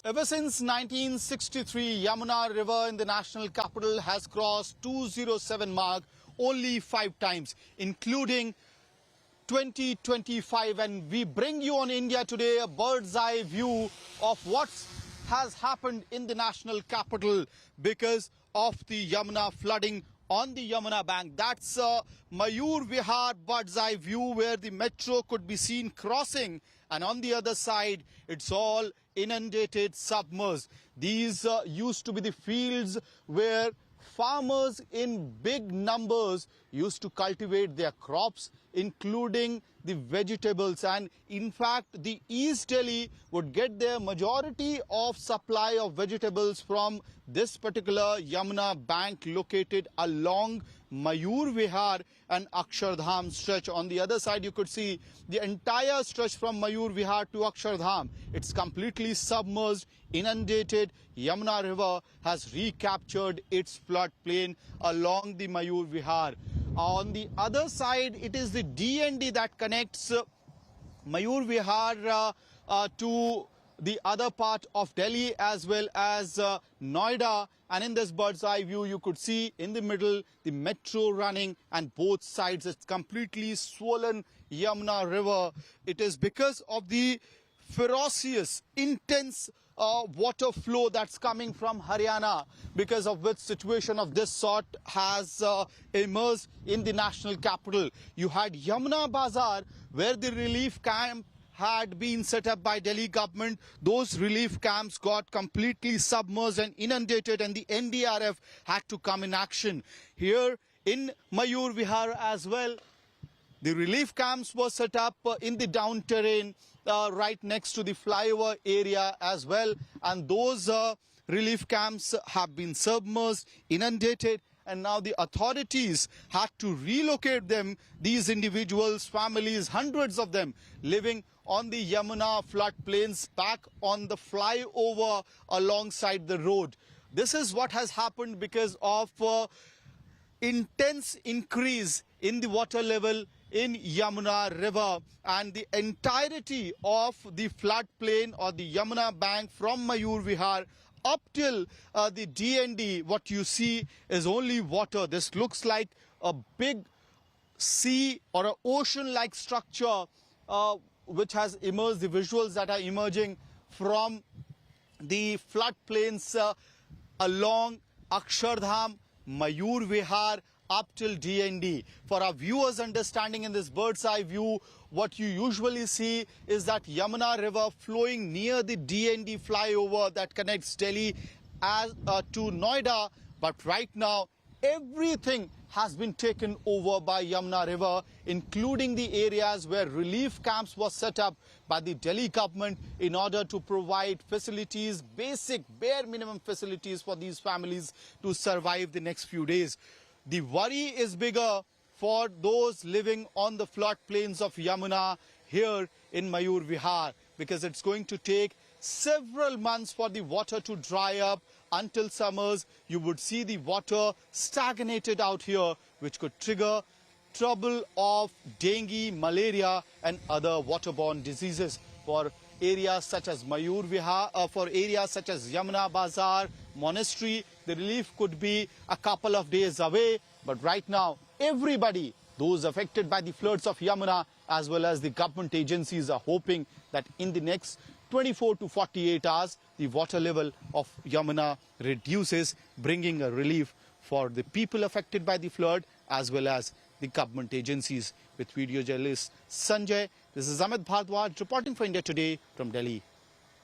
Ever since 1963, Yamuna River in the national capital has crossed 207 mark only 5 times, including 2025. And we bring you on India Today a bird's eye view of what has happened in the national capital because of the Yamuna flooding on the Yamuna bank. That's Mayur Vihar bird's eye view where the metro could be seen crossing, and on the other side it's all inundated, submerged. These used to be the fields where farmers in big numbers used to cultivate their crops, including the vegetables, and in fact the East Delhi would get their majority of supply of vegetables from this particular Yamuna bank located along Mayur Vihar and Akshardham stretch. On the other side you could see the entire stretch from Mayur Vihar to Akshardham. It's completely submerged, inundated. Yamuna River has recaptured its floodplain along the Mayur Vihar. On the other side, it is the DND that connects Mayur Vihar to the other part of Delhi as well as Noida. And in this bird's eye view, you could see in the middle the metro running, and both sides it's completely swollen Yamuna River. It is because of the ferocious, intense water flow that's coming from Haryana, because of which situation of this sort has emerged in the national capital. You had Yamuna Bazar, where the relief camp had been set up by Delhi government. Those relief camps got completely submerged and inundated, and the NDRF had to come in action. Here in Mayur Vihar as well, the relief camps were set up in the down terrain right next to the flyover area as well, and those relief camps have been submerged, inundated, and now the authorities had to relocate them, these individuals, families, hundreds of them living on the Yamuna floodplains, back on the flyover alongside the road. This is what has happened because of intense increase in the water level in Yamuna River, and the entirety of the floodplain or the Yamuna bank from Mayur Vihar up till the DND, what you see is only water. This looks like a big sea or an ocean-like structure which has emerged, the visuals that are emerging from the floodplains along Akshardham, Mayur Vihar, up till DND. For our viewers' understanding in this bird's eye view, what you usually see is that Yamuna River flowing near the DND flyover that connects Delhi to Noida. But right now, everything has been taken over by Yamuna River, including the areas where relief camps were set up by the Delhi government in order to provide facilities, basic bare minimum facilities for these families to survive the next few days. The worry is bigger for those living on the floodplains of Yamuna here in Mayur Vihar, because it's going to take several months for the water to dry up. Until summers, you would see the water stagnated out here, which could trigger trouble of dengue, malaria and other waterborne diseases. For areas such as Mayur Vihar, for areas such as Yamuna Bazar, Monastery, the relief could be a couple of days away. But right now, everybody, those affected by the floods of Yamuna as well as the government agencies, are hoping that in the next 24 to 48 hours, the water level of Yamuna reduces, bringing a relief for the people affected by the flood as well as the government agencies. With video journalist Sanjay, this is Amit Bhardwaj reporting for India Today from Delhi.